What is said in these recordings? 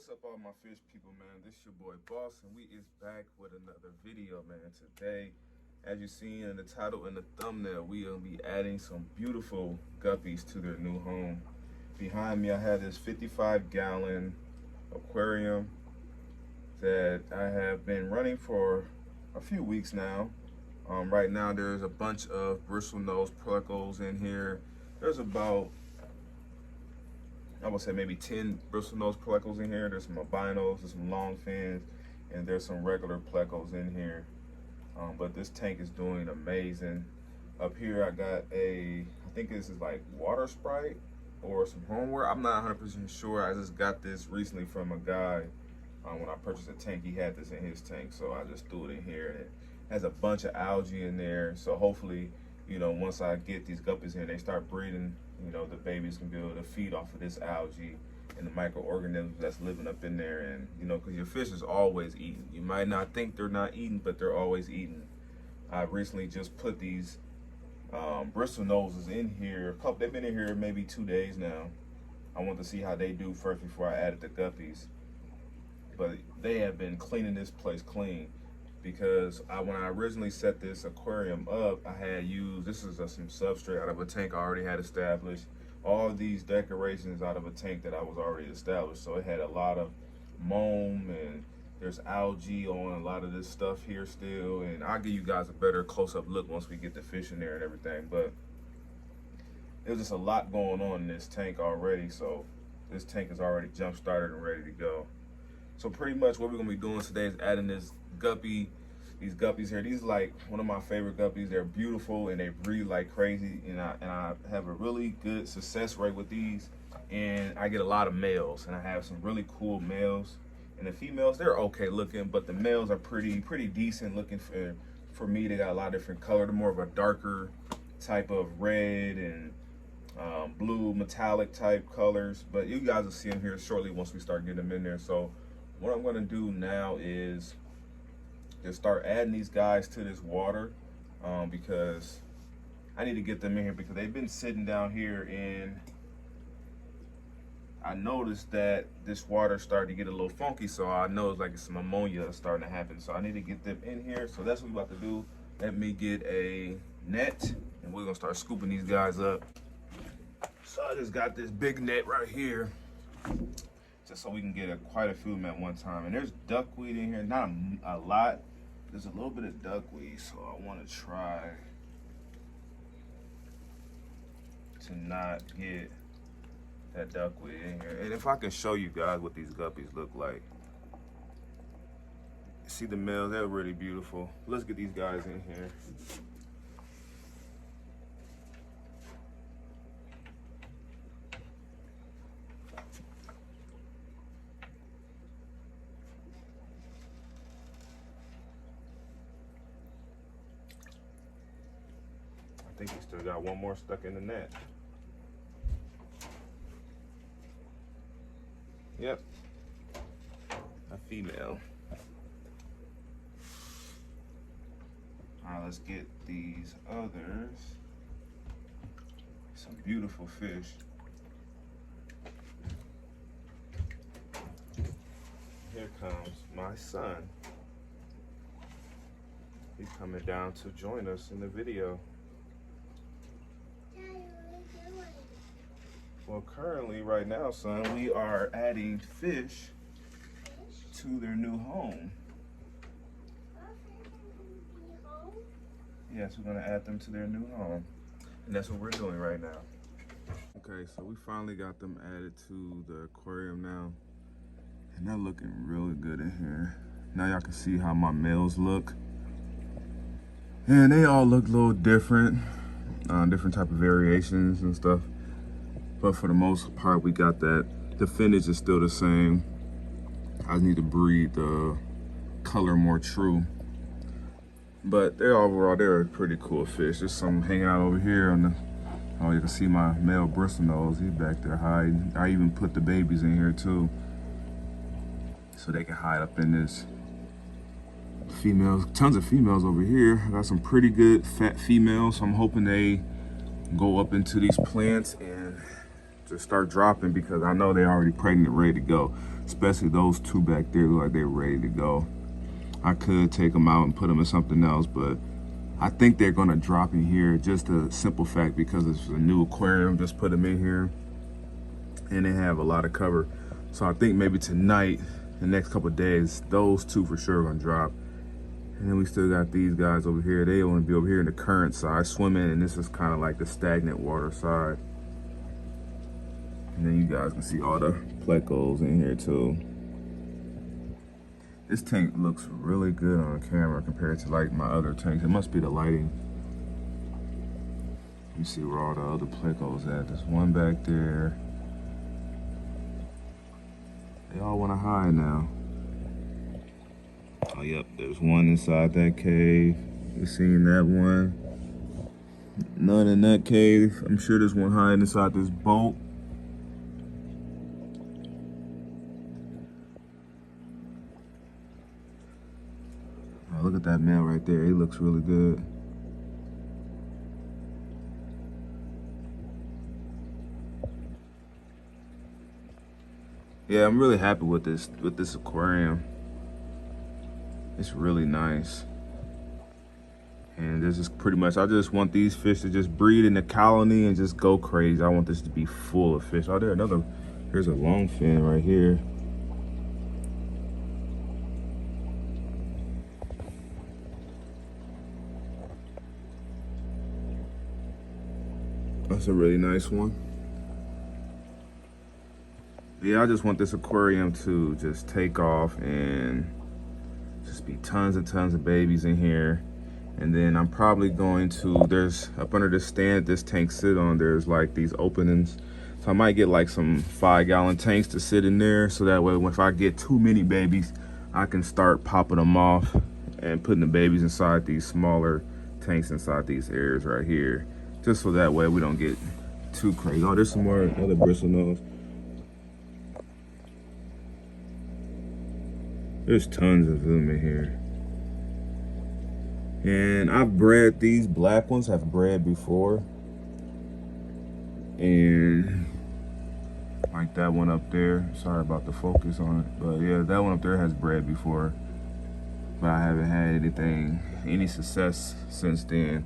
What's up, all my fish people, man? This your boy Boss, and we is back with another video, man. Today, as you seen in the title and the thumbnail, we will be adding some beautiful guppies to their new home. Behind me, I have this 55-gallon aquarium that I have been running for a few weeks now. Right now, there's a bunch of bristlenose plecos in here. There's about, I would say, maybe 10 bristlenose plecos in here. There's some albinos, there's some long fins, and there's some regular plecos in here. But this tank is doing amazing. Up here, I got I think this is like water sprite or some homeware. I'm not 100% sure. I just got this recently from a guy. When I purchased a tank, he had this in his tank, so I just threw it in here. And it has a bunch of algae in there, so hopefully, you know, once I get these guppies in, they start breeding, you know, the babies can be able to feed off of this algae and the microorganisms that's living up in there. And, you know, because your fish is always eating. You might not think they're not eating, but they're always eating. I recently just put these bristle noses in here. They've been in here maybe 2 days now. I want to see how they do first before I added the guppies. But they have been cleaning this place clean, because when I originally set this aquarium up, I had used, this is some substrate out of a tank I already had established. All of these decorations out of a tank that I was already established. So it had a lot of moam, and there's algae on a lot of this stuff here still. And I'll give you guys a better close-up look once we get the fish in there and everything. But there's just a lot going on in this tank already. So this tank is already jump-started and ready to go. So pretty much what we're gonna be doing today is adding these guppies here. These are like one of my favorite guppies. They're beautiful and they breed like crazy. And I have a really good success rate with these. And I get a lot of males, and I have some really cool males. And the females, they're okay looking, but the males are pretty decent looking for me. They got a lot of different color. They're more of a darker type of red and blue metallic type colors. But you guys will see them here shortly once we start getting them in there. So what I'm gonna do now is just start adding these guys to this water, because I need to get them in here, because they've been sitting down here, and I noticed that this water started to get a little funky, so I know it's like some ammonia starting to happen. So I need to get them in here. So that's what we're about to do. Let me get a net, and we're gonna start scooping these guys up. So I just got this big net right here, just so we can get quite a few of them at one time. And there's duckweed in here, not a lot. There's a little bit of duckweed, so I want to try to not get that duckweed in here. And if I can show you guys what these guppies look like. See the males, they're really beautiful. Let's get these guys in here. I think we still got one more stuck in the net. Yep, a female. All right, let's get these others. Some beautiful fish. Here comes my son. He's coming down to join us in the video. Well, currently, right now, son, we are adding fish to their new home. Yes, we're gonna add them to their new home. And that's what we're doing right now. Okay, so we finally got them added to the aquarium now. And they're looking really good in here. Now y'all can see how my males look. And they all look a little different. Different type of variations and stuff. But for the most part, we got that. The finish is still the same. I just need to breed the color more true. But they're a pretty cool fish. There's some hanging out over here on the, oh, you can see my male bristlenose. He's back there hiding. I even put the babies in here too, so they can hide up in this. Females, tons of females over here. I got some pretty good fat females. So I'm hoping they go up into these plants and to start dropping because I know they're already pregnant and ready to go. Especially those two back there look like they're ready to go. I could take them out and put them in something else, but I think they're gonna drop in here, just a simple fact because it's a new aquarium, just put them in here and they have a lot of cover. So I think maybe tonight, the next couple of days, those two for sure are gonna drop. And then we still got these guys over here. They want to be over here in the current side swimming, and this is kind of like the stagnant water side. And then you guys can see all the plecos in here too. This tank looks really good on camera compared to like my other tanks. It must be the lighting. You see where all the other plecos at. There's one back there. They all want to hide now. Oh, yep, there's one inside that cave. You seen that one? None in that cave. I'm sure there's one hiding inside this boat. Oh, look at that male right there. He looks really good. Yeah, I'm really happy with this aquarium. It's really nice. And this is pretty much, I just want these fish to just breed in the colony and just go crazy. I want this to be full of fish. Oh, here's a long fin right here. That's a really nice one. Yeah, I just want this aquarium to just take off and just be tons and tons of babies in here. And then I'm probably going to, there's up under this stand this tank sit on, there's like these openings. So I might get like some 5-gallon tanks to sit in there, so that way if I get too many babies, I can start popping them off and putting the babies inside these smaller tanks inside these areas right here. Just so that way we don't get too crazy. Oh, there's some more other bristlenose. There's tons of them in here. And I've bred these black ones, I've bred before. And like that one up there, sorry about the focus on it, but yeah, that one up there has bred before. But I haven't had any success since then.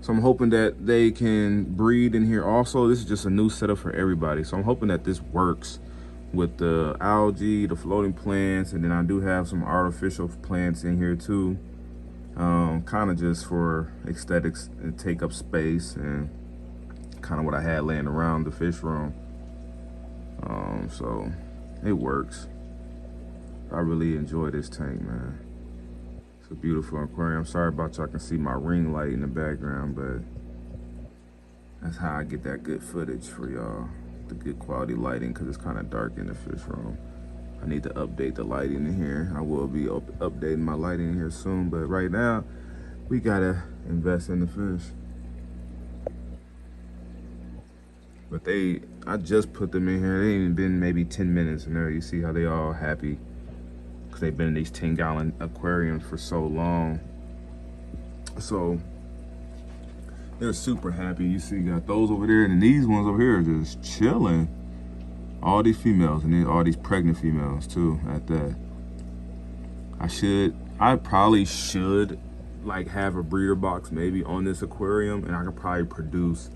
So I'm hoping that they can breed in here also. This is just a new setup for everybody. So I'm hoping that this works with the algae, the floating plants, and then I do have some artificial plants in here too. Kind of just for aesthetics and take up space and kind of what I had laying around the fish room. So it works. I really enjoy this tank, man. It's a beautiful aquarium. Sorry about y'all can see my ring light in the background, but that's how I get that good footage for y'all. The good quality lighting, because it's kind of dark in the fish room. I need to update the lighting in here. I will be updating my lighting in here soon, but right now we gotta invest in the fish. But I just put them in here. They ain't even been maybe 10 minutes in there. You see how they all happy because they've been in these 10-gallon aquariums for so long. So they're super happy. You see, you got those over there, and then these ones over here are just chilling. All these females, and then all these pregnant females too at that. I probably should like have a breeder box maybe on this aquarium, and I could probably produce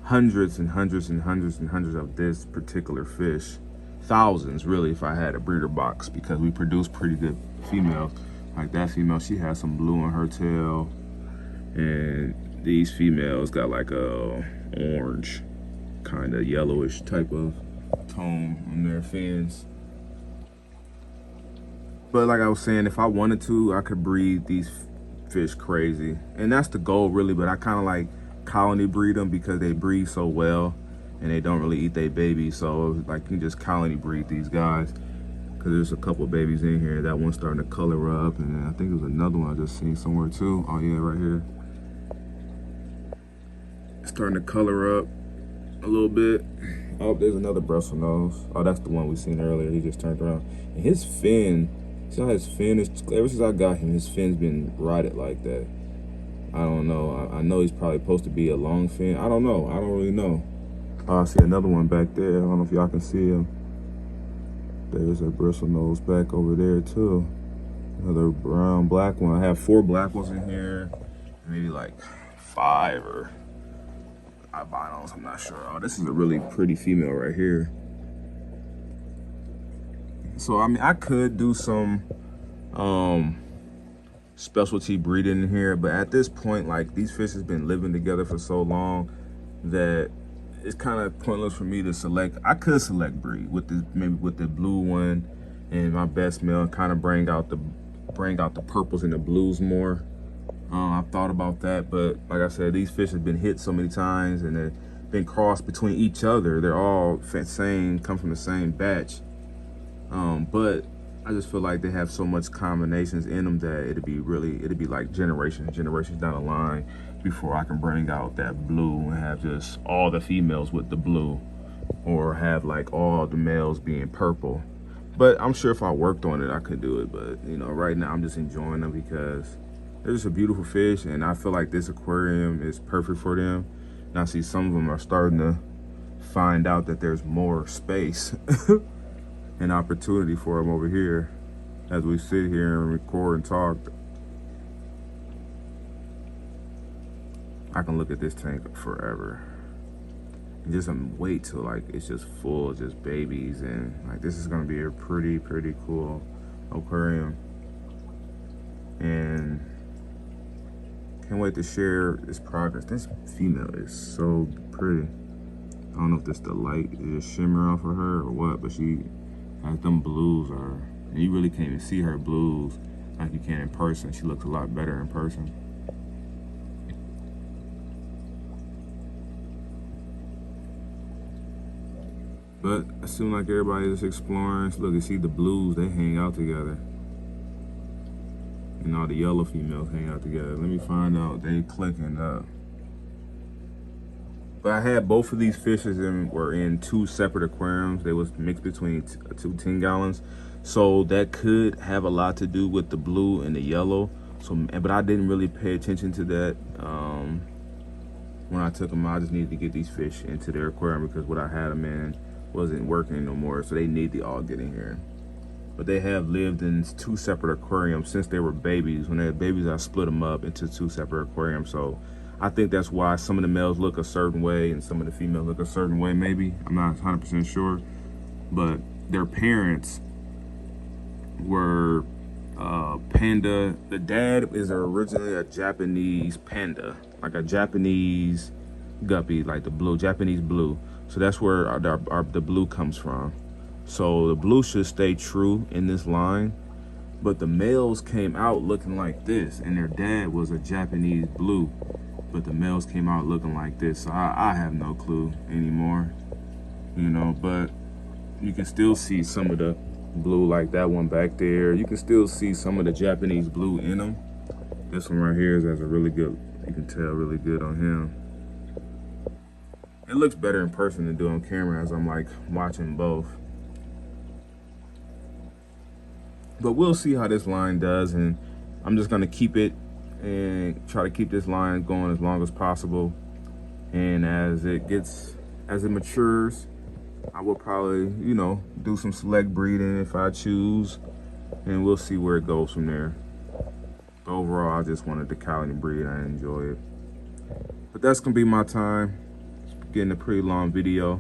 hundreds and hundreds and hundreds and hundreds of this particular fish. Thousands really if I had a breeder box, because we produce pretty good females. Like that female, she has some blue on her tail, and these females got like a orange, kind of yellowish type of tone on their fins. But like I was saying, if I wanted to, I could breed these fish crazy, and that's the goal really. But I kind of like colony breed them because they breed so well and they don't really eat their babies. So like you just colony breed these guys, because there's a couple babies in here. That one's starting to color up, and then I think there was another one I just seen somewhere too. Oh yeah, right here. It's starting to color up a little bit. Oh, there's another Brussels nose. Oh, that's the one we seen earlier. He just turned around. And his fin, see how his fin is, ever since I got him, his fin's been rotted like that. I don't know. I know he's probably supposed to be a long fin. I don't know. I don't really know. Oh, I see another one back there. I don't know if y'all can see him. There's a bristlenose back over there too. Another brown, black one. I have 4 black ones in here. Maybe like 5 or albinos, I'm not sure. Oh, this is a really pretty female right here. So, I mean, I could do some specialty breeding in here, but at this point, like, these fish has been living together for so long that it's kind of pointless for me to select. I could select breed with this, maybe with the blue one and my best male, kind of bring out the purples and the blues more. I've thought about that, but like I said, these fish have been hit so many times and they've been crossed between each other. They're all come from the same batch. But I just feel like they have so much combinations in them that it'd be like generations down the line before I can bring out that blue and have just all the females with the blue, or have like all the males being purple. But I'm sure if I worked on it, I could do it. But you know, right now I'm just enjoying them because they're just a beautiful fish, and I feel like this aquarium is perfect for them. And I see some of them are starting to find out that there's more space and opportunity for them over here as we sit here and record and talk. I can look at this tank forever and just wait till like it's just full of just babies, and like this is gonna be a pretty cool aquarium, and can't wait to share this progress. This female is so pretty. I don't know if this the light is just shimmering off of her or what, but she has them blues and you really can't even see her blues like you can in person. She looks a lot better in person. But it seems like everybody's exploring. Look, you see the blues, they hang out together. And all the yellow females hang out together. Let me find out, they clicking up. But I had both of these fishes were in 2 separate aquariums. They was mixed between 2 10 gallons. So that could have a lot to do with the blue and the yellow. So, but I didn't really pay attention to that. When I took them out, I just needed to get these fish into their aquarium because what I had them in wasn't working no more. So they need to all get in here. But they have lived in 2 separate aquariums since they were babies. When they were babies, I split them up into 2 separate aquariums. So I think that's why some of the males look a certain way and some of the females look a certain way, maybe. I'm not 100% sure. But their parents were panda. The dad is originally a Japanese panda, like a Japanese guppy, like the blue, Japanese blue. So that's where the blue comes from. So the blue should stay true in this line, but the males came out looking like this, and their dad was a Japanese blue, but the males came out looking like this. So I have no clue anymore, you know, but you can still see some of the blue, like that one back there. You can still see some of the Japanese blue in them. This one right here has a really good, you can tell really good on him. It looks better in person than do on camera as I'm like watching both. But we'll see how this line does, and I'm just gonna keep it and try to keep this line going as long as possible. And as it matures, I will probably, you know, do some select breeding if I choose, and we'll see where it goes from there. But overall, I just wanted to colony breed. I enjoy it. But that's gonna be my time. It's getting a pretty long video,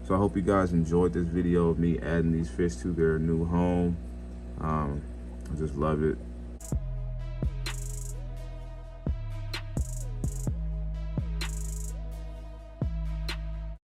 so I hope you guys enjoyed this video of me adding these fish to their new home. I just love it.